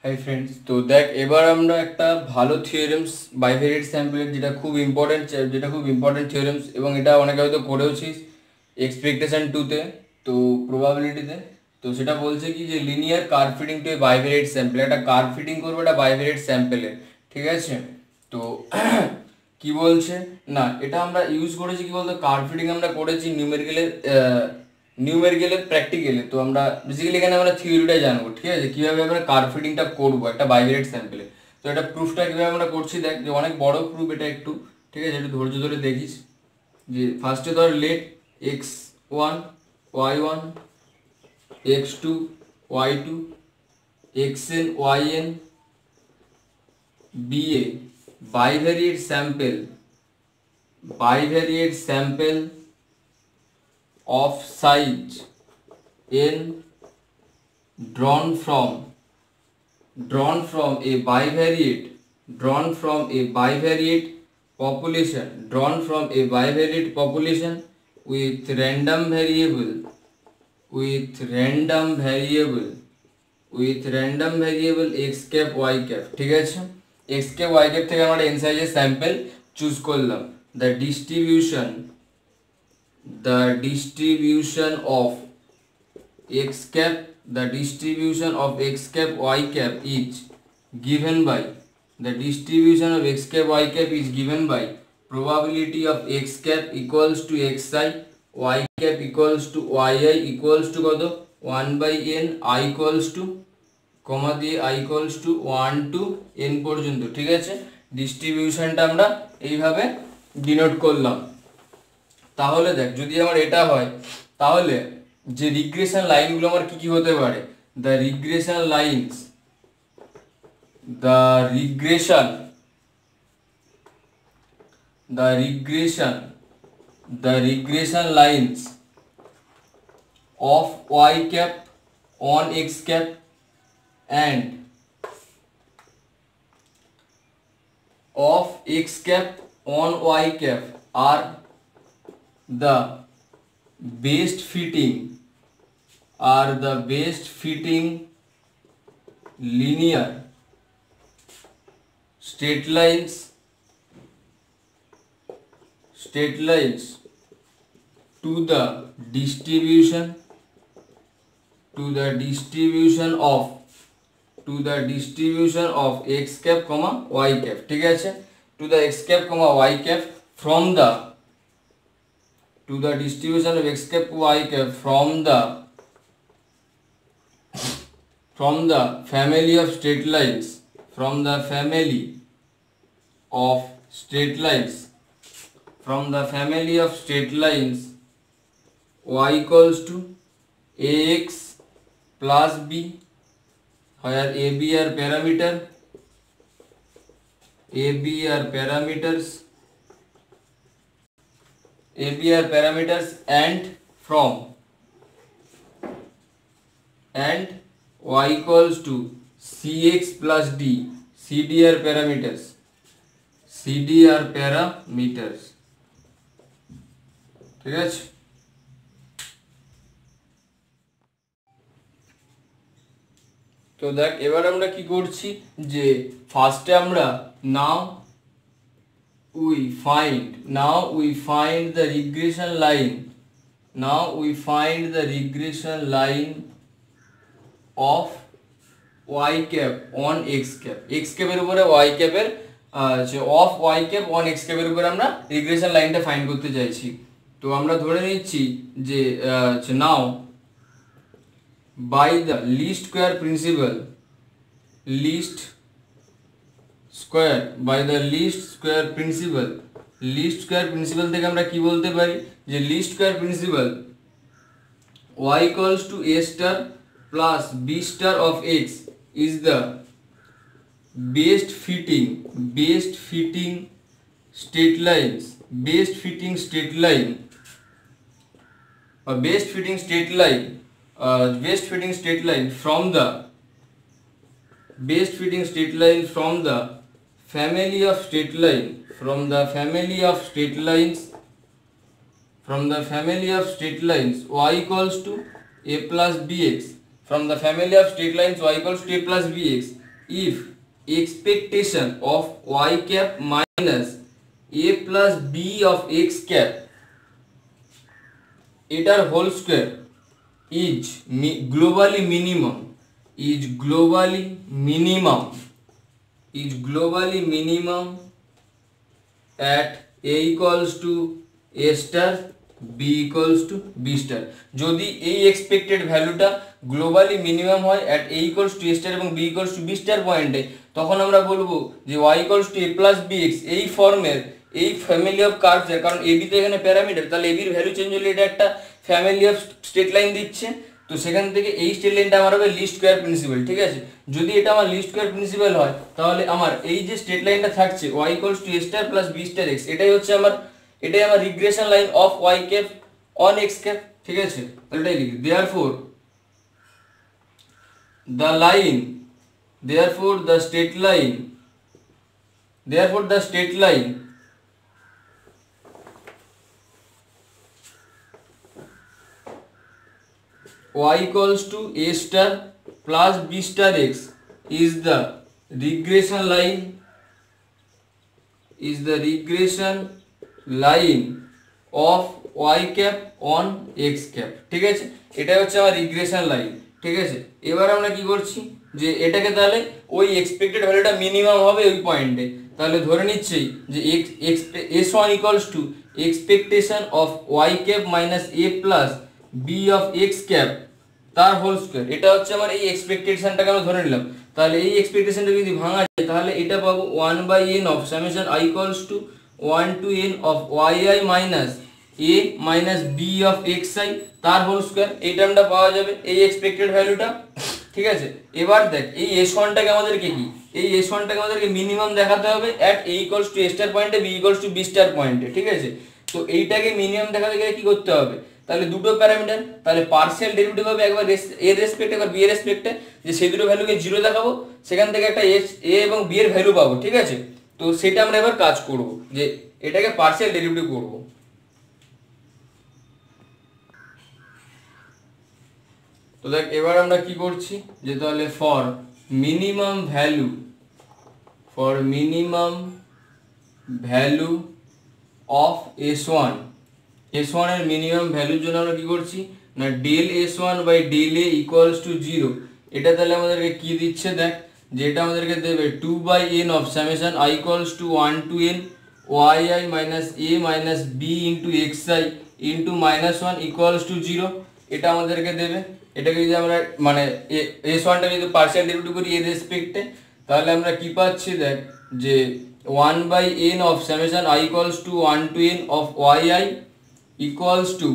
Hi friends, তো দেখ এবার আমরা একটা ভালো থিওরেমস বাইভেরিয়েট স্যাম্পলের যেটা খুব ইম্পর্টেন্ট থিওরেমস, এবং এটা অনেকে হয়তো করেওছিস এক্সপেকটেশন টুতে, তো প্রবাবিলিটিতে। তো সেটা বলছে কি যে লিনিয়ার কার্ভ ফিটিং টু এ বাইভেরিয়েট স্যাম্পল, একটা কার্ভ ফিটিং করবো একটা বাইভেরিয়েট স্যাম্পেলে, ঠিক আছে। তো কি বলছে না, এটা আমরা ইউজ করেছি কি বলতো, কার্ভ ফিটিং আমরা করেছি নিউমেরিক্যালের প্র্যাকটিক্যালে। তো আমরা বেসিক্যালি এখানে আমরা থিওরিটা জানবো, ঠিক আছে, কীভাবে আমরা কার্ভ ফিটিংটা করবো একটা বাইভেরিয়েট স্যাম্পেলে। তো এটা প্রুফটা কীভাবে আমরা করছি দেখ, যে অনেক বড় প্রুফ এটা একটু, ঠিক আছে, একটু ধৈর্য ধরে দেখিস। যে ফার্স্টে ধর late x1 y1 x2 y2 xn yn be a bivariate sample of size n drawn from a bivariate population with random variable x cap y cap, ঠিক আছে। x cap y cap থেকে আমরা n সাইজের sample choose করলাম। the distribution of x cap y cap is given by probability of x cap equals to xi, y cap equals to yi equals to কত 1/n, i equals to কমা দিয়ে i equals to 1 to n পর্যন্ত, ঠিক আছে। ডিস্ট্রিবিউশনটা আমরা এইভাবে denote করলাম। তাহলে দেখ, যদি আমার এটা হয় তাহলে যে রিগ্রেশন লাইনগুলো আমার কি কি হতে পারে, the regression lines of y cap on x cap and of x cap on y cap are the best fitting linear straight lines to the distribution of x cap comma y cap, ঠিক আছে। to the x cap comma y cap from the distribution of x cap y cap from the family of straight lines y equals to ax plus b, where ab are parameters and y equals to cx plus d, cd are parameters, ঠিক আছে। তো দেখ এবার আমরা কি করছি, যে ফার্স্টে আমরা now we find the regression line of y cap on x cap এর উপরে y cap এর of y cap on x cap এর উপরে আমরা রিগ্রেশন লাইনটা ফাইন্ড করতে চাইছি। তো আমরা ধরে নিচ্ছি যে now by the least square principle থেকে আমরা কি বলতে পারি, যে least square principle y equals to a star plus b star of x is the best fitting straight line from the family of straight lines y equals to a plus bx, from the family of straight lines y equals to a plus bx if expectation of y cap minus a plus b of x cap এটার whole square is globally minimum at a equals to a star b equals to b star যদি এই expected ভ্যালুটা globally minimum হয় at a equals to a star এবং b equals to b star পয়েন্টে, তখন আমরা বলবো যে y equals to a plus bx এই ফর্মের এই ফ্যামিলি অফ কার্ভস এর, কারণ ab তো এখানে প্যারামিটার, তাহলে ab এর ভ্যালু চেঞ্জ হলে এটা একটা ফ্যামিলি অফ স্ট্রেট লাইন দিচ্ছে। তো সেখান থেকে এই স্ট্রেট লাইনটা আমার হবে লিস্ট স্কয়ার প্রিন্সিপাল, ঠিক আছে। যদি এটা আমার লিস্ট স্কয়ার প্রিন্সিপাল হয় তাহলে আমার এই যে স্ট্রেট লাইনটা থাকছে y equals to a star plus b star x এটাই আমার regression line of y cap on x cap, ঠিক আছে। তাহলে এটাই লিখি therefore the straight line y equals to a star plus b star x is the regression line of y cap on x cap, ঠিক আছে। এটা হচ্ছে আমার রিগ্রেশন লাইন, ঠিক আছে। এবার আমরা কি করছি যে এটাকে তাহলে ওই এক্সপেক্টেড ভ্যালুটা মিনিমাম হবে ওই পয়েন্টে, তাহলে ধরে নিচ্ছি যে s1 equals to expectation of y cap minus a plus b of x cap তার হোল স্কয়ার, এটা হচ্ছে আমার এই এক্সপেকটেশনটাকে আমরা ধরে নিলাম। তাহলে এই এক্সপেকটেশনটা যদি ভাঙা যায় তাহলে এটা পাবো 1/n of summation I equals to 1 to n of yi minus a minus b of xi তার হোল স্কয়ার, এই টার্মটা পাওয়া যাবে এই এক্সপেক্টেড ভ্যালুটা, ঠিক আছে। এবার দেখ এই s1টাকে আমাদেরকে মিনিমাম দেখাতে হবে at a equals to a star পয়েন্টে b equals to b star পয়েন্টে, ঠিক আছে। তো এইটাকে মিনিমাম দেখাতে গেলে কি করতে হবে, তাহলে দুটো প্যারামিটার, তাহলে পার্শিয়াল ডেরিভেটিভ হবে একবার এর রেসপেক্টে একবার বি এর রেসপেক্টে, যে সেই দুটো ভ্যালুকে 0 দেখাবো, সেখান থেকে একটা এ এবং বি এর ভ্যালু পাবো, ঠিক আছে। তো সেটা আমরা এবার কাজ করব, যে এটাকে পার্শিয়াল ডেরিভেটিভ করব। তো দেখ এবার আমরা কি করছি যে তাহলে for minimum value of s1 এর মিনিমাম ভ্যালুর জন্য আমরা কি করছি না del s1 by del a equals to 0। এটা তাহলে আমাদেরকে কি দিচ্ছে দেখ, যেটা আমাদেরকে দেবে 2/n of summation i equals to 1 to n yi minus a minus b into xi into -1 equals to 0, এটা আমাদেরকে দেবে। এটাকে যদি আমরা মানে s1টা যদি পার্শিয়াল ডেরিভেটিভ করি এর রেসপেক্টে, তাহলে আমরা কি পাচ্ছি দেখ যে 1/n of summation i equals to 1 to n of yi equals to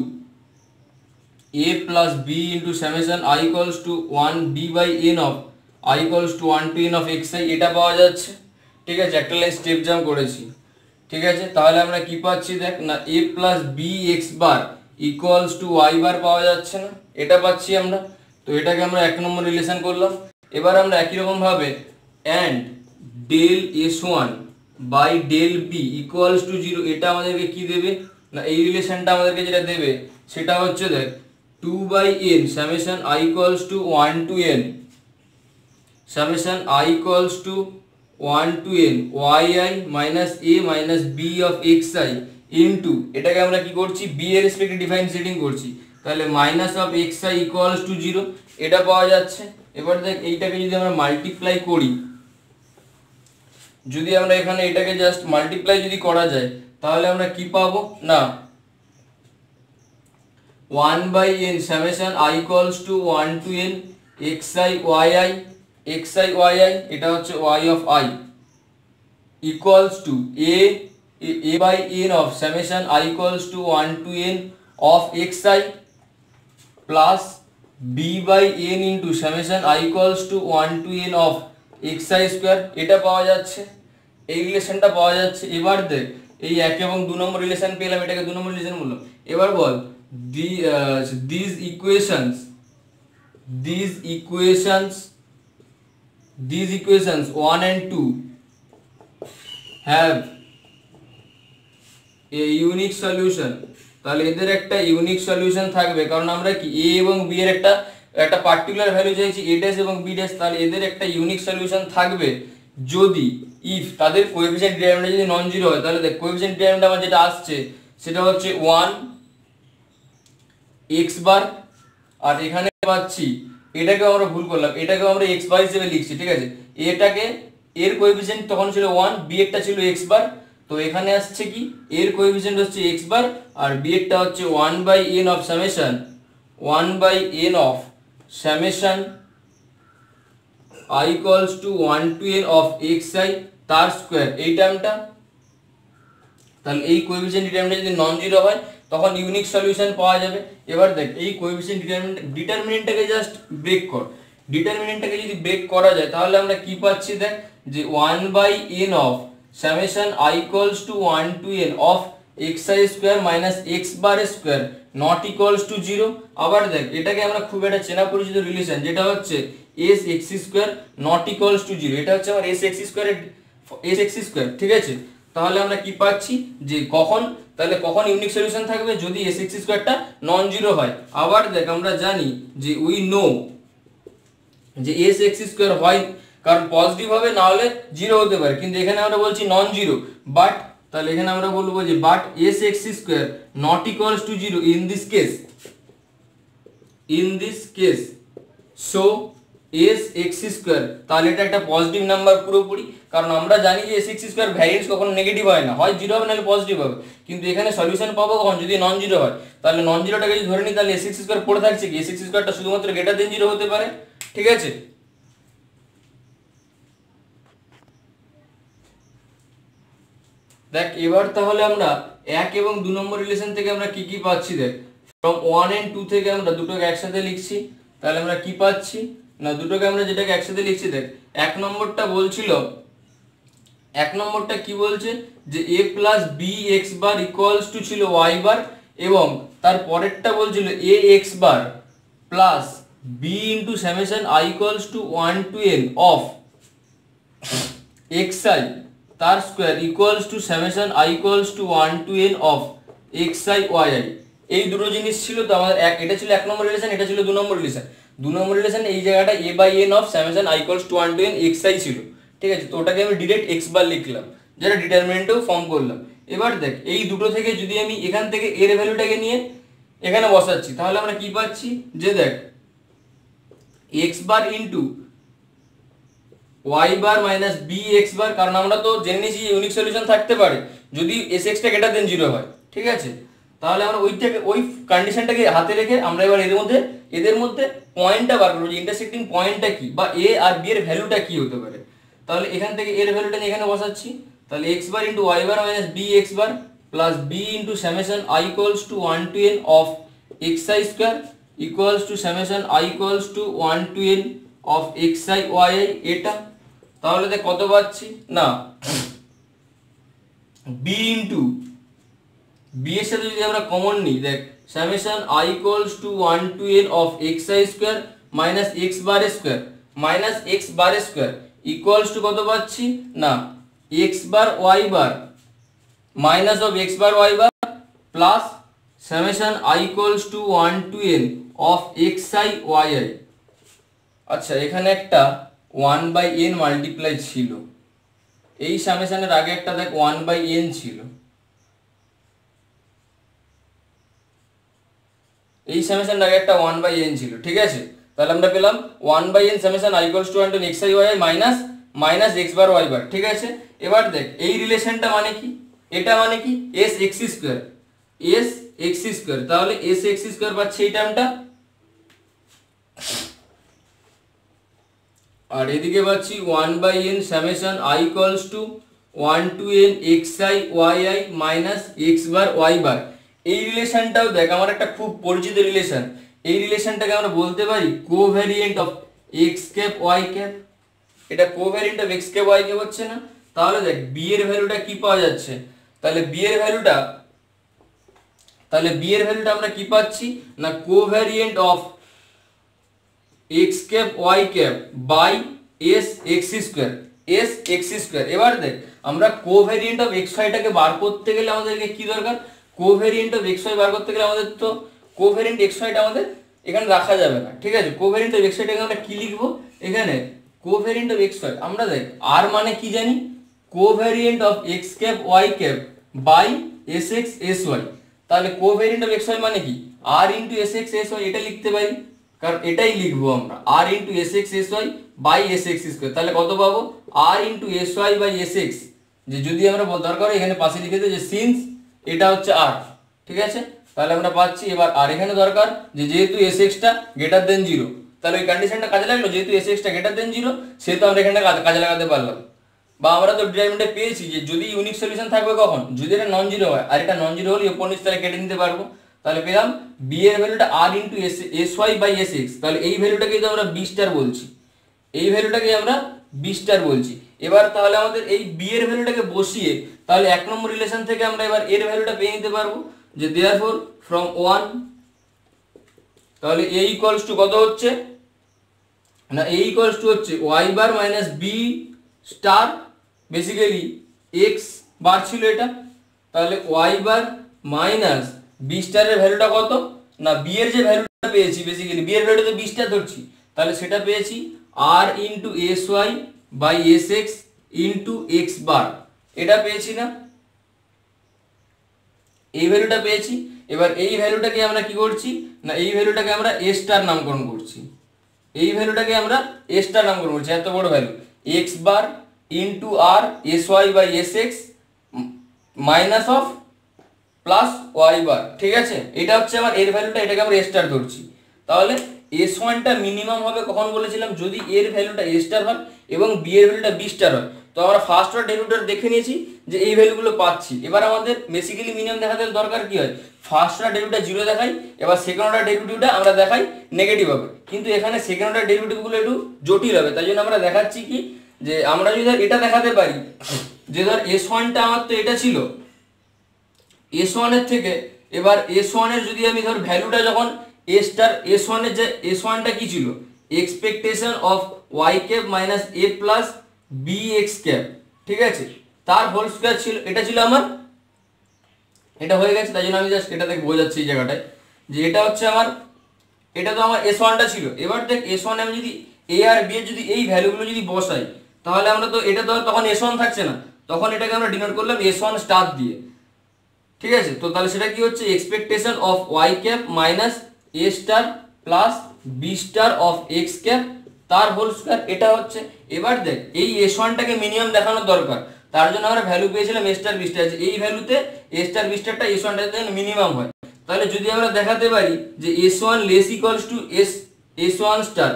a plus b into summation I equals to 1 b by n of I equals to 1 to n of xi এটা পাওয়া যাচ্ছে, ঠিক আছে। একটা line step jump করেছি, ঠিক আছে। তাহলে আমরা কি পাচ্ছি দেখ না a plus b x bar equals to y bar পাওয়া যাচ্ছে না, এটা পাচ্ছি আমরা। তো এটাকে আমরা এক নম্বর রিলেশন করলাম। এবার আমরা একই রকম ভাবে and del s1 by del b equals to 0 এটা আমাদেরকে কি দেবে না এই রিলেশনটা আমাদেরকে যেটা দেবে সেটা হচ্ছে দেখ 2/n summation I equals to 1 to n summation I equals to 1 to n yi minus a minus b of xi into এটাকে আমরা কি করছি b এর রেসপেক্টে ডিফারেন্সিয়েটিং করছি, তাহলে minus of xi equals to 0 এটা পাওয়া যাচ্ছে। এবার দেখ এইটাকে যদি আমরা মাল্টিপ্লাই করি, যদি আমরা এখানে এটাকে জাস্ট মাল্টিপ্লাই যদি করা যায় তাহলে আমরা কি পাবো না 1/n summation I equals to 1 to n xi yi এটা হচ্ছে y of i equals to a by n of summation I equals to 1 to n of xi plus b by n into summation I equals to 1 to n of xi square এটা পাওয়া যাচ্ছে, এই রিলেশনটা পাওয়া যাচ্ছে। এবার দেখ এই 1 এবং 2 নম্বর রিলেশন পেলাম, এটাকে 2 নম্বর রিলেশন বললাম। এবার বল these equations 1 and 2 have a unique solution, তাহলে এদের একটা ইউনিক সলিউশন থাকবে, কারণ আমরা কি a এবং b এর একটা একটা পার্টিকুলার ভ্যালু চাইছি a ড্যাশ এবং b ড্যাশ, তাহলে এদের একটা ইউনিক সলিউশন থাকবে যদি ইফ তাদের কোএফিসিয়েন্ট ডিটারমিনেন্ট যদি নন জিরো হয়। তাহলে দেখ কোএফিসিয়েন্ট ডিটারমিনেন্ট আমার যেটা আসছে সেটা হচ্ছে 1 x বার, আর এখানে পাচ্ছি এটাকে আমরা ভুল করলাম, এটাকে আমরা x বার হিসেবে লিখছি, ঠিক আছে। এটাকে এর কোএফিসিয়েন্ট তখন ছিল 1, b এরটা ছিল x বার, তো এখানে আসছে কি এর কোএফিসিয়েন্ট হচ্ছে x বার আর b এরটা হচ্ছে 1/n of summation 1/n of summation i equals to 1 to n of xi তার স্কয়ার, এই টার্মটা। তাহলে এই কোএফিসিয়েন্ট ডিটারমিনেন্ট যদি নন জিরো হয় তখন ইউনিক সলিউশন পাওয়া যাবে। এবার দেখ এই কোএফিসিয়েন্ট ডিটারমিনেন্টটাকে জাস্ট ব্রেক কর, ডিটারমিনেন্টটাকে যদি ব্রেক করা যায় তাহলে আমরা কি পাচ্ছি দেখ, যে 1/n of summation i equals to 1 to n of xi square minus x bar square not equals to 0। আবার দেখ এটাকে আমরা খুব একটা চেনা পরিচিত রিলেশন, যেটা হচ্ছে s x square not equals to 0, এটা হচ্ছে আমার s x স্কয়ার, ঠিক আছে। তাহলে আমরা কি পাচ্ছি যে কখন, তাহলে কখন ইউনিক সলিউশন থাকবে যদি s x স্কয়ারটা নন জিরো হয়। আবার দেখ আমরা জানি যে উই নো যে s x স্কয়ার হয়, কারণ পজিটিভ হবে না হলে জিরো হতে পারে, কিন্তু এখানে আমরা বলছি নন জিরো, বাট তাহলে এখানে আমরা বলবো যে but s x square not equals to 0 in this case so s x square, তাহলে এটা একটা পজিটিভ নাম্বার পুরোপুরি, কারণ আমরা জানি যে s x স্কয়ার ভ্যারিয়েন্স কখনো নেগেটিভ হয় না, হয় জিরো হবে নাহলে পজিটিভ হবে, কিন্তু এখানে সলিউশন পাবো কখন যদি নন জিরো হয়। তাহলে নন জিরোটাকে যদি ধরে নিই তাহলে s x স্কয়ার পড়ে থাকছে কি, s x স্কয়ারটা শুধুমাত্র গ্রেটার দেন 0 হতে পারে, ঠিক আছে। দেখ এবার তাহলে আমরা 1 এবং 2 নম্বর রিলেশন থেকে আমরা কি কি পাচ্ছি, দেখ ফ্রম 1 and 2 থেকে আমরা দুটোকে একসাথে লিখছি, তাহলে আমরা কি পাচ্ছি না দুটোকে আমরা যেটাকে একসাথে লিখছি, দেখ এক নম্বরটা বলছিল, এক নম্বরটা কি বলছে যে a plus b x bar equals to ছিল y বার, এবং তার পরেরটা বলছিল a x bar plus b into summation i equals to 1 to n of xi তার square equals to summation i equals to 1 to n of xi yi। এই দুটো জিনিস ছিল, তো আমাদের এটা ছিল এক নম্বর রিলেশন, এটা ছিল 2 নম্বর রিলেশন। 2 নম্বর রিলেশন এই জায়গাটা a/n of summation i equals to 1 to n xi ছিল, ঠিক আছে। তো ওটাকে আমি ডাইরেক্ট x বার লিখলাম, যেটা ডিটারমিনেন্টেও ফর্ম করলাম। এবার দেখ এই দুটো থেকে যদি আমি এখান থেকে এর ভ্যালুটাকে নিয়ে এখানে বসাচ্ছি, তাহলে আমরা কি পাচ্ছি যে দেখ x bar into y bar minus b x বার, কারণ আমরা তো জেনে নিয়েছি ইউনিক সলিউশন থাকতে পারে যদি এস এক্সটা গ্রেটার দেন 0 হয়, ঠিক আছে। তাহলে আমরা ওই কন্ডিশনটাকে হাতে রেখে আমরা এবার এদের মধ্যে পয়েন্টটা বার করব, যে ইন্টারসেক্টিং পয়েন্টটা কি বা a আর b এর ভ্যালুটা কি হতে পারে। তাহলে এখান থেকে এর ভ্যালুটা নিয়ে এখানে বসাচ্ছি, তাহলে x bar into y bar minus b x bar plus b into summation i equals to 1 to n of xi square equals to summation i equals to 1 to n of xi yi, এটা। তাহলে দেখ কত পাচ্ছি না b into b এর সাথে যদি আমরা কমন নিই, দেখ summation i equals to 1 to n of xi square minus x bar square equals two কত পাচ্ছি না x bar y bar minus of x bar y bar plus summation i equals to 1 to n of xi yi। আচ্ছা এখানে একটা 1/n multiply ছিল, এই সামেশনের আগে একটা দেখ 1/n ছিল, এই সামেশনের আগে একটা 1/n ছিল, ঠিক আছে। তাহলে আমরা পেলাম 1/n summation i equals to 1 to n xi yi minus x bar y বার, ঠিক আছে। এবার দেখ এই রিলেশনটা মানে কি, এটা মানে কি s x স্কয়ার, তাহলে s x স্কয়ার পাচ্ছি এই টার্মটা, আর এদিকে পাচ্ছি 1/n summation i equals to 1 to n xi yi minus x bar y বার। এই রিলেশনটাও দেখ আমার একটা খুব পরিচিত রিলেশন, এই রিলেশনটাকে আমরা বলতে পারি covariant of x cap y cap, এটা covariant of x cap y cap হচ্ছে না। তাহলে দেখ b এর ভ্যালুটা কি পাওয়া যাচ্ছে, তাহলে b এর ভ্যালুটা আমরা কি পাচ্ছি না covariant of x cap y cap by s x square. এবার দেখ আমরা কোভ্যারিয়েন্ট অফ xy টাকে বার করতে গেলে আমাদেরকে কি দরকার, কোভ্যারিয়েন্ট অফ xy বার করতে গেলে আমাদের তো কোভ্যারিয়েন্ট xy টা আমাদের এখানে রাখা যাবে না, ঠিক আছে। কোভ্যারিয়েন্ট অফ এক্স ওয়াইটাকে আমরা কি লিখবো এখানে, কোভ্যারিয়েন্ট অফ এক্স ওয়াই আমরা দেখ আর মানে কি জানি, covariant of x cap y cap by s x s y. তাহলে কোভ্যারিয়েন্ট অফ এক্স ওয়াই মানে কি r into s x s y, এটা লিখতে পারি, কারণ এটাই লিখবো আমরা r into s x s y by s x square. তাহলে কত পাবো r into s y by s x, যে যদি আমরা দরকার হয় এখানে পাশে লিখে দিই যে সিন্স এটা হচ্ছে আর, ঠিক আছে। তাহলে আমরা পাচ্ছি এবার আর এখানে দরকার যে যেহেতু S extra greater than zero, তাহলে ওই কন্ডিশনটা কাজে লাগলো, যেহেতু S extra greater than zero সেহেতু আমরা এখানে কাজে লাগাতে পারলাম। বা আমরা তো ডিটারমিনেন্টে পেয়েছি যে যদি ইউনিক সলিউশন থাকবে কখন, যদি এটা নন জিরো হয়, আর এটা নন জিরো হলে উপর নিচ তাহলে কেটে নিতে পারবো। তাহলে পেলাম বি এর ভ্যালুটা r into s y by s x, তাহলে এই ভ্যালুটাকেই তো আমরা বি স্টার বলছি, এই ভ্যালুটাকে আমরা বি স্টার বলছি। এবার তাহলে আমাদের এই বি এর ভ্যালুটাকে বসিয়ে তাহলে এক নম্বর রিলেশন থেকে আমরা এবার এর ভ্যালুটা পেয়ে নিতে পারবো, যে দেয়ারফর ফ্রম 1 তাহলে এ ইকুয়ালস টু কত হচ্ছে না, এ ইকুয়ালস টু হচ্ছে y bar minus b star, basically x bar ছিল এটা, তাহলে ওয়াই বার মাইনাস বি স্টারের ভ্যালুটা কত না, বি এর যে ভ্যালুটা পেয়েছি, বেসিক্যালি বি এর ভ্যালুটা তো বি স্টার ধরছি, তাহলে সেটা পেয়েছি r into s y by s x into x bar, এটা পেয়েছি না, এই ভ্যালুটা পেয়েছি। এবার এই ভ্যালুটাকে আমরা কি করছি না, এই ভ্যালুটাকে আমরা এ স্টার নামকরণ করছি, এই ভ্যালুটাকে আমরা এ স্টার নামকরণ করছি, এত বড় value x bar into r s y by s x minus of plus y bar, ঠিক আছে। এটা হচ্ছে আমার এর ভ্যালুটা, এটাকে আমরা এ স্টার ধরছি। তাহলে এস ওয়ানটা মিনিমাম হবে কখন বলেছিলাম, যদি এর ভ্যালুটা এ স্টার হয় এবং বি এর ভ্যালুটা বি স্টার হয়। তো আমরা ফার্স্ট অর্ডার ডেরিভেটিভ দেখে নিয়েছি যে এই ভ্যালুগুলো পাচ্ছি। এবার আমাদের বেসিক্যালি মিনিমাম দেখাতে দরকার কি হয়, ফার্স্ট অর্ডার ডেরিভেটিভটা জিরো দেখাই, এবার সেকেন্ড অর্ডার ডেরিভেটিভটা আমরা দেখাই নেগেটিভ হবে, কিন্তু এখানে সেকেন্ড অর্ডার ডেরিভেটিভগুলো একটু জটিল হবে, তাই জন্য আমরা দেখাচ্ছি কি যে আমরা যদি এটা দেখাতে পারি যে ধর এস ওয়ানটা আমার তো এটা ছিল এস ওয়ানের থেকে, এবার এস ওয়ানের যদি আমি ধর ভ্যালুটা যখন এ স্টার, এস ওয়ানের যে এস ওয়ানটা কি ছিল expectation of y cap minus a plus b x cap, ঠিক আছে, তার হোল স্কয়ার ছিল, এটা ছিল আমার, এটা হয়ে গেছে। তাই জন্য আমি জাস্ট এটা থেকে বোঝাচ্ছি এই জায়গাটায় যে এটা হচ্ছে আমার, এটা তো আমার এস ওয়ানটা ছিল। এবার দেখ এস ওয়ানে আমি যদি এ আর বি এর যদি এই ভ্যালুগুলো যদি বসাই, তাহলে আমরা তো এটা তো তখন এস ওয়ান থাকছে না, তখন এটাকে আমরা ডিনোট করলাম এস ওয়ান স্টার দিয়ে, ঠিক আছে। তো তাহলে সেটা কি হচ্ছে expectation of y cap minus a star plus b star of x cap তার হোল স্কয়ার, এটা হচ্ছে। এবার দেখ এই এস ওয়ানটাকে মিনিমাম দেখানোর দরকার, তার জন্য আমরা ভ্যালু পেয়েছিলাম এ স্টার বি স্টার, এই ভ্যালুতে এ স্টার বি স্টারটা এস ওয়ানটাতে মিনিমাম হয়। তাহলে যদি আমরা দেখাতে পারি যে S one less equals to S one star,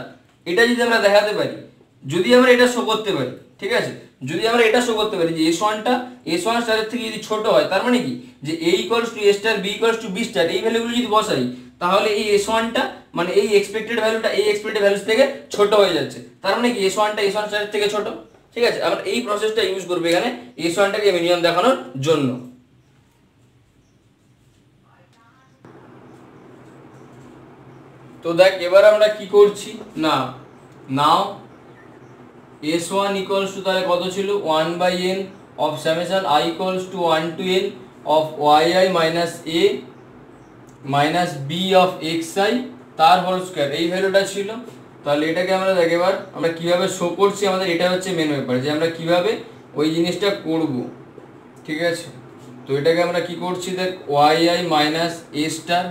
এটা যদি আমরা দেখাতে পারি, যদি আমরা এটা শো করতে পারি, ঠিক আছে, যদি আমরা এটা শো করতে পারি যে এস ওয়ানটা এস ওয়ান স্টারের থেকে যদি ছোট হয়, তার মানে কি যে a equals to a star b equals to b star, এই ভ্যালুগুলো যদি বসাই, তাহলে এই এস ওয়ানটা মানে এই এক্সপেক্টেড ভ্যালুটা এই এক্সপেক্টেড ভ্যালুস থেকে ছোট হয়ে যাচ্ছে, তার মানে কি এস ওয়ানটা এস ওয়ান স্টারের থেকে ছোট, ঠিক আছে। আমরা এই প্রসেসটা ইউজ করবো এখানে এস ওয়ানটাকে মিনিমাম দেখানোর জন্য। তো দেখ এবার আমরা কি করছি না, now s one equals to তাহলে কত ছিল 1/n of summation i equals to 1 to n of yi minus a minus b of xi তার হোল স্কয়ার, এই ভ্যালুটা ছিল। তাহলে এটাকে আমরা দেখ এবার আমরা কিভাবে শো করছি, আমাদের এটা হচ্ছে মেন ব্যাপার যে আমরা কিভাবে ওই জিনিসটা করব, ঠিক আছে। তো এটাকে আমরা কি করছি দেখ yi minus a star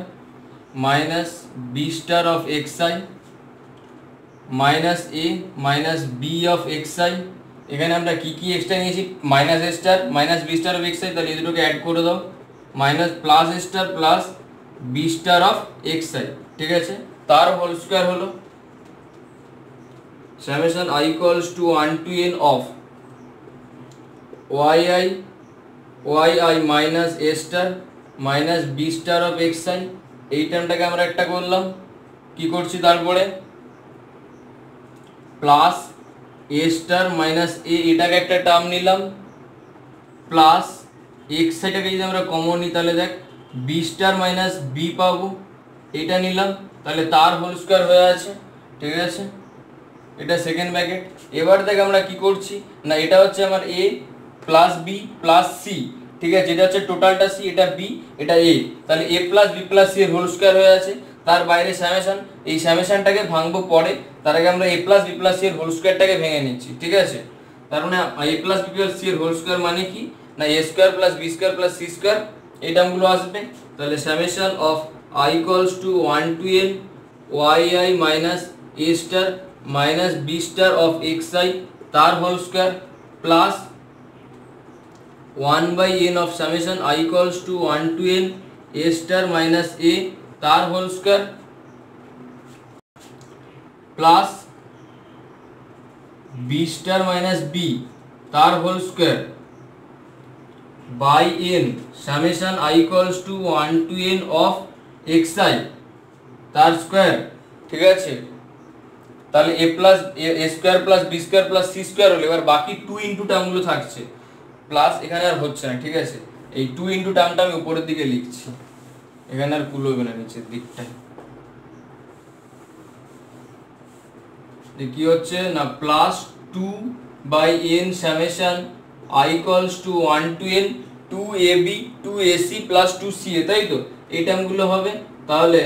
minus b star of xi minus a minus b of xi, এখানে আমরা কি কি এক্সট্রা নিয়েছি minus a star minus b star of xi, তাহলে এই দুটোকে অ্যাড করে দাও minus plus a star plus b star of xi, ঠিক আছে, তার হোল স্কয়ার হলো summation i equals to 1 to n of yi minus a star minus b star of xi, এই টার্মটাকে আমরা একটা করলাম, কি করছি তারপরে প্লাস এ স্টার মাইনাস এ, এটাকে একটা টার্ম নিলাম প্লাস xiটাকে যদি আমরা কমন নিই তাহলে দেখ বি স্টার মাইনাস বি পাবো, এটা নিলাম, তাহলে তার হোল স্কয়ার হয়ে আছে, ঠিক আছে, এটা সেকেন্ড ব্র্যাকেট। এবার দেখ আমরা কি করছি না, এটা হচ্ছে আমার এ প্লাস বি প্লাস সি, ঠিক আছে, এটা হচ্ছে টোটালটা সি, এটা বি এটা এ, তাহলে এ প্লাস বি প্লাস সি এর হোল স্কয়ার হয়ে আছে। তার বাইরে সামেশন, এই সামেশনটাকে ভাঙবো পরে, তার আগে আমরা a plus b plus c এর হোল স্কোয়ারটাকে ভেঙে নিচ্ছি, ঠিক আছে। তার মানে a plus b plus c এর হোল স্কোয়ার মানে কি না a square plus b square plus c square, এই টার্মগুলো আসবে। তাহলে summation of i equals to 1 to n yi minus a star minus b star of xi তার whole square plus 1 by n of summation I equals to 1 to n a star minus a তার whole square plus b star minus b তার whole square by n summation I equals to 1 to n of xi তার square, ঠিক আছে। তাহলে a plus a square plus b square plus c square হলো, এবার বাকি 2 into টার্মগুলো থাকছে plus, এখানে আর হচ্ছে না, ঠিক আছে। এই 2 ইনটু টার্মটা আমি উপরের দিকে লিখছি, এখানে আর কুলবে না নিচের দিকটায়। কি হচ্ছে না plus 2 by n summation i equals to 1 to n 2ab 2ac plus 2ca, তাই তো এই টার্মগুলো হবে। তাহলে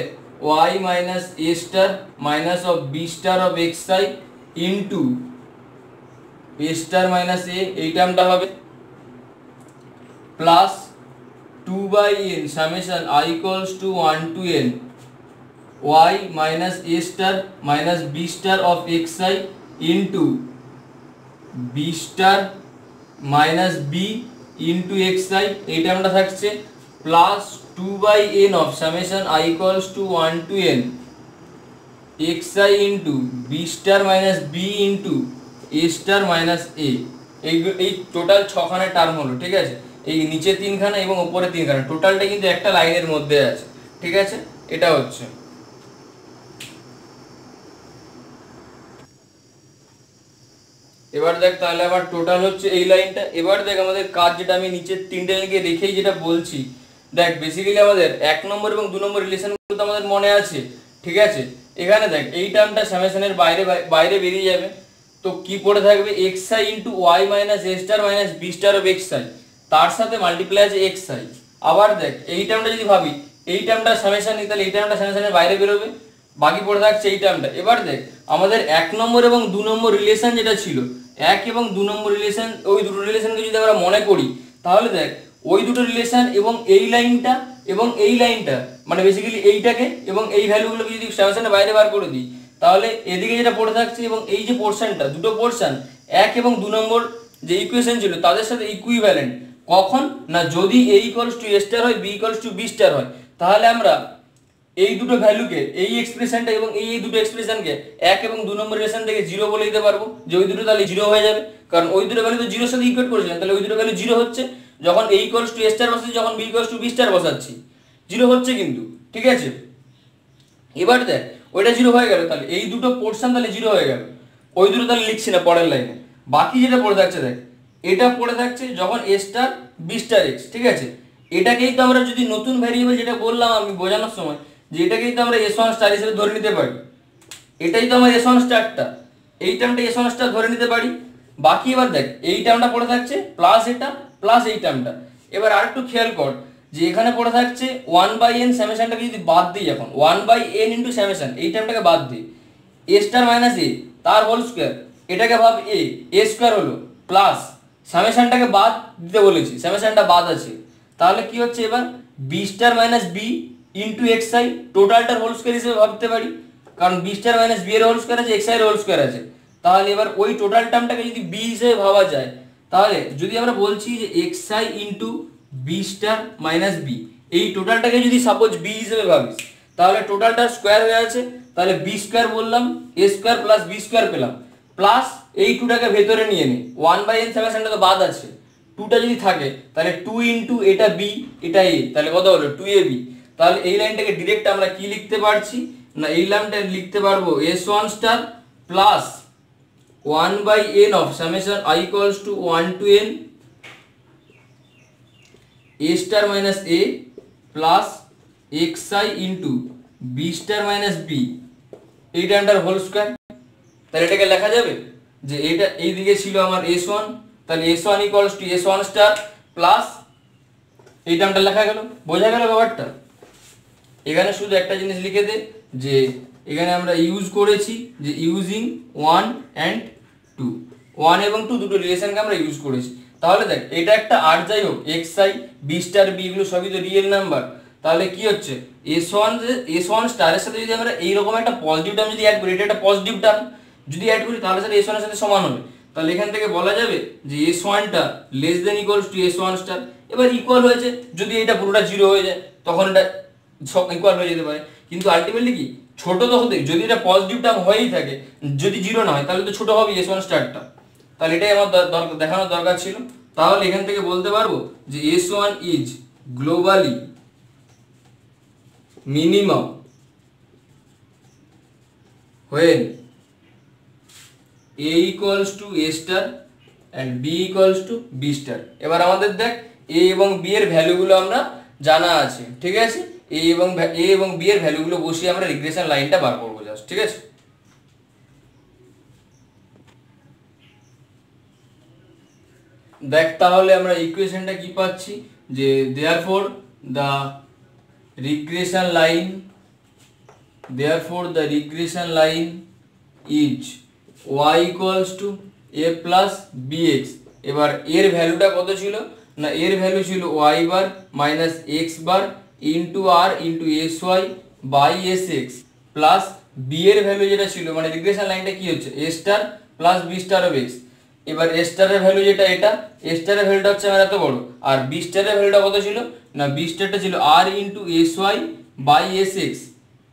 y minus a star minus of b star of xi into a star minus a, এই টার্মটা হবে plus 2 by n summation I equals to 1 to n y minus a star minus b star of xi into b star minus b into xi, এই টার্মটা থাকছে plus 2 by n of summation I equals to 1 to n xi into b star minus b into a star minus a, এই total 6 খানা term হলো, ঠিক আছে। এই নিচে 3 খানা এবং উপরে 3 খানা, টোটালটা কিন্তু একটা লাইনের মধ্যে আছে, ঠিক আছে। এটা হচ্ছে এবার দেখ, তাহলে আবার টোটাল হচ্ছে এই লাইনটা। এবার দেখ আমাদের কাজ যেটা আমি নিচের 3টে লিখে রেখেই যেটা বলছি, দেখ বেসিক্যালি আমাদের 1 নম্বর এবং 2 নম্বর রিলেশনগুলো তো আমাদের মনে আছে, ঠিক আছে। এখানে দেখ এই টার্মটা সামেশনের বাইরে বেরিয়ে যাবে, তো কি পড়ে থাকবে xi into y minus a star minus b star of xi তার সাথে মাল্টিপ্লাই আছে xi। আবার দেখ এই টার্মটা যদি ভাবি, এই টার্মটা সামেশন নিই, তাহলে এই টার্মটা সামেশনের বাইরে বেরোবে, বাকি পড়ে থাকছে এই টার্মটা। এবার দেখ আমাদের 1 নম্বর এবং 2 নম্বর রিলেশন যেটা ছিল, 1 এবং 2 নম্বর রিলেশন, ওই দুটো রিলেশনকে যদি আমরা মনে করি, তাহলে দেখ ওই দুটো রিলেশন এবং এই লাইনটা এবং এই লাইনটা, মানে বেসিক্যালি এইটাকে এবং এই ভ্যালুগুলোকে যদি সামেশনের বাইরে বার করে দিই, তাহলে এদিকে যেটা পড়ে থাকছে এবং এই যে পোরশনটা, দুটো পোরশন 1 এবং 2 নম্বর যে ইকুয়েশন ছিল তাদের সাথে ইকুইভ্যালেন্ট। কখন না যদি a equals two a star হয় b equals to b star হয়, তাহলে আমরা এই দুটো ভ্যালুকে, এই এক্সপ্রেশনটা এবং এই দুটো এক্সপ্রেশনকে 1 এবং 2 নম্বর রিলেশন থেকে 0 বলে দিতে পারবো, যে ওই দুটো তাহলে 0 হয়ে যাবে, কারণ ওই দুটো ভ্যালু তো 0 এর সাথে ইকুয়েট করেছিলাম, তাহলে ওই দুটো ভ্যালু 0 হচ্ছে। যখন a equals two a star বসাচ্ছি, যখন b equals to b star বসাচ্ছি 0 হচ্ছে কিন্তু, ঠিক আছে। এবার দেখ ওইটা 0 হয়ে গেল, তাহলে এই দুটো পোরশন তাহলে 0 হয়ে গেল, ওই দুটো তাহলে লিখছি না পরের লাইনে। বাকি যেটা পড়ে থাকছে দেখ, এটা পড়ে থাকছে যখন a star b star x, ঠিক আছে। এটাকেই তো আমরা যদি নতুন ভ্যারিয়েবল যেটা বললাম আমি বোঝানোর সময়, যে এটাকেই তো আমরা s1 স্টার হিসেবে ধরে নিতে পারি, এটাই তো আমার s1 স্টারটা, এই টার্মটা s1 স্টার ধরে নিতে পারি। বাকি এবার দেখ এই টার্মটা পড়ে থাকছে প্লাস এটা প্লাস এই টার্মটা। এবার আর একটু খেয়াল কর যে এখানে পড়ে থাকছে 1 বাই n সামেশনটাকে যদি বাদ দিই, এখন 1 বাই n ইনটু সামেশন, এই টার্মটাকে বাদ দিই, a স্টার মাইনাস a তার হোল স্কয়ার, এটাকে ভাব a স্কয়ার হলো প্লাস সামেশনটাকে বাদ দিতে বলেছি, সামেশনটা বাদ আছে, তাহলে কি হচ্ছে এবার b star minus b into xi টোটালটার হোল স্কয়ার হিসেবে ভাবতে পারি, কারণ b স্টার মাইনাস b এর হোল স্কয়ার আছে, xi এর হোল স্কয়ার আছে। তাহলে এবার ওই টোটাল টার্মটাকে যদি b হিসেবে ভাবা যায়, তাহলে যদি আমরা বলছি যে xi into b star minus b, এই টোটালটাকে যদি সাপোজ b হিসেবে ভাবিস, তাহলে টোটালটা স্কয়ার হয়ে আছে, তাহলে b স্কয়ার বললাম, a square plus b square পেলাম, প্লাস এই 2টাকে ভেতরে নিয়ে নে, 1 বাই n সামেশনটা তো বাদ আছে, 2টা যদি থাকে তাহলে 2 ইনটু এটা b এটা a, তাহলে কত হলো 2ab। তাহলে এই লাইনটাকে ডাইরেক্ট আমরা কি লিখতে পারছি না, এই লাইনটা লিখতে পারবো s1 star plus 1 by n of summation i equals to 1 to n a star minus a plus xi into b star minus b, এই টার্মটার হোল স্কয়ার। তাহলে এটাকে লেখা যাবে যে এটা এই দিকে ছিল আমার s1, তাহলে s1 equals to s1 star plus এই টার্মটা লেখা গেল, বোঝা গেল ব্যাপারটা। এখানে শুধু একটা জিনিস লিখে দে যে এখানে আমরা ইউজ করেছি যে ইউজিং 1 অ্যান্ড 2, 1 এবং 2 দুটো রিলেশনকে আমরা ইউজ করেছি। তাহলে দেখ এটা একটা আর যাই হোক xi b স্টার b এগুলো সবই তো রিয়েল নাম্বার, তাহলে কি হচ্ছে s1 স্টারের সাথে যদি আমরা এইরকম একটা পজিটিভ টার্ম যদি অ্যাড করি, এটা একটা পজিটিভ টার্ম যদি অ্যাড করি তাহলে সেটা s1 এর সাথে সমান হবে। তাহলে এখান থেকে বলা যাবে যে s1 টা less than equals to s1 star. এবার ইকুয়াল হয়েছে, যদি এটা পুরোটা 0 হয়ে যায় তখন এটা সব ইকুয়াল হয়ে যেতে পারে, কিন্তু আলটিমেটলি কি ছোট তো হতে, যদি এটা পজিটিভ টার্ম হয়েই থাকে, যদি 0 না হয় তাহলে তো ছোট হবে s1 স্টারটা। তাহলে এটাই আমার দেখানোর দরকার ছিল। তাহলে এখান থেকে বলতে পারবো যে s1 is globally minimum when a equals to a star and b equals to b star। এবার আমাদের দেখ a এবং b এর ভ্যালুগুলো আমরা জানা আছে, ঠিক আছে, a এবং b এর ভ্যালুগুলো বসিয়ে আমরা রিগ্রেশন লাইনটা বার করবো জাস্ট, ঠিক আছে। দেখ তাহলে আমরা ইকুয়েশনটা কি পাচ্ছি যে therefore the regression line is y equals to a plus bx। এবার এর ভ্যালুটা কত ছিল না, এর ভ্যালু ছিল y bar minus x bar into r into sy by sx plus b এর ভ্যালু যেটা ছিল, মানে রিগ্রেশন লাইনটা কি হচ্ছে a star plus b star of x। এবার a স্টারের ভ্যালু যেটা, এটা a স্টারের ভ্যালুটা হচ্ছে আমার এত বড়, আর b স্টারের ভ্যালুটা কত ছিল না, b স্টারটা ছিল r into sy by sx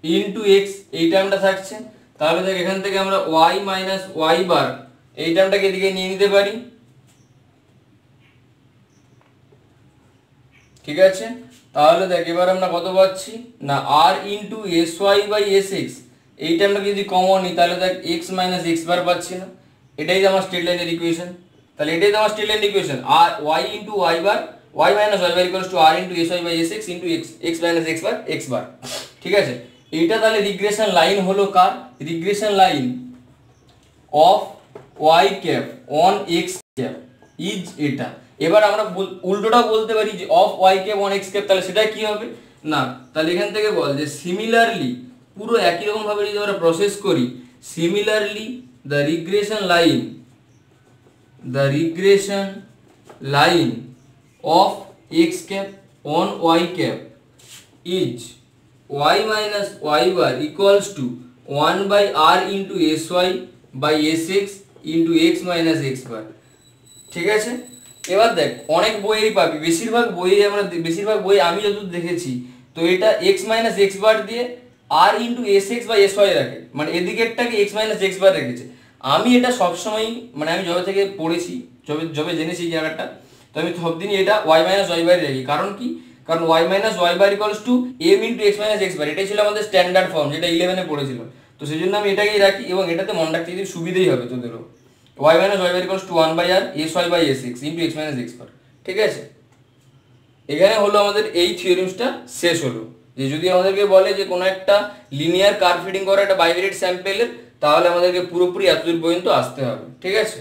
into x, এই টার্মটা থাকছে। তাহলে দেখ এখান থেকে আমরা y মাইনাস y বার এই টার্মটাকে এদিকে নিয়ে নিতে পারি, ঠিক আছে। তাহলে দেখ এবার আমরা কত পাচ্ছি না r into sy by sx, এই টার্মটাকে যদি কমন নিই তাহলে দেখ x মাইনাস x বার পাচ্ছি না, এটাই তো আমার স্ট্রেট লাইনের ইকুয়েশন। তাহলে এটাই তো আমার স্ট্রেট লাইন ইকুয়েশন, আর y into y bar y minus y bar equals to r into sy by sx into x minus x bar, ঠিক আছে। এইটা তাহলে রিগ্রেশন লাইন হলো কার, regression line of y cap on x cap is এটা। এবার আমরা উল্টোটা বলতে পারি যে of y cap on x cap, তাহলে সেটা কি হবে না, তাহলে এখান থেকে বল যে সিমিলারলি পুরো একই রকম ভাবে যদি আমরা প্রসেস করি, similarly the regression line of x cap on y cap is y minus y bar equals to 1 by r into sy by sx into x minus x bar, ঠিক আছে। এবার দেখ অনেক বইয়েই পাবি, বেশিরভাগ বই আমি যতদূর দেখেছি তো এটা x minus x বার দিয়ে r into sx by sy রাখে, মানে এদিকেরটাকে x minus x বার রেখেছে। আমি এটা সবসময়, মানে আমি যবে থেকে পড়েছি, যবে জেনেছি এই জায়গাটা, তো আমি সবদিনই এটা y minus y বার রাখি। কারণ কি, কারণ y minus y bar equals two m into x minus x বার, এটাই ছিল আমাদের স্ট্যান্ডার্ড ফর্ম যেটা 11 এ পড়েছিল, তো সেই জন্য আমি এটাকেই রাখি এবং এটাতে মনে রাখতে যদি সুবিধেই হবে তোদেরও। y minus y bar equals to 1 by r sy by sx into x minus x bar, ঠিক আছে। এখানে হলো আমাদের এই থিওরেমসটা শেষ হলো, যে যদি আমাদেরকে বলে যে কোনো একটা লিনিয়ার কার্ভ ফিটিং করা একটা বাইভেরিয়েট স্যাম্পেলের, তাহলে আমাদেরকে পুরোপুরি এতদূর পর্যন্ত আসতে হবে, ঠিক আছে।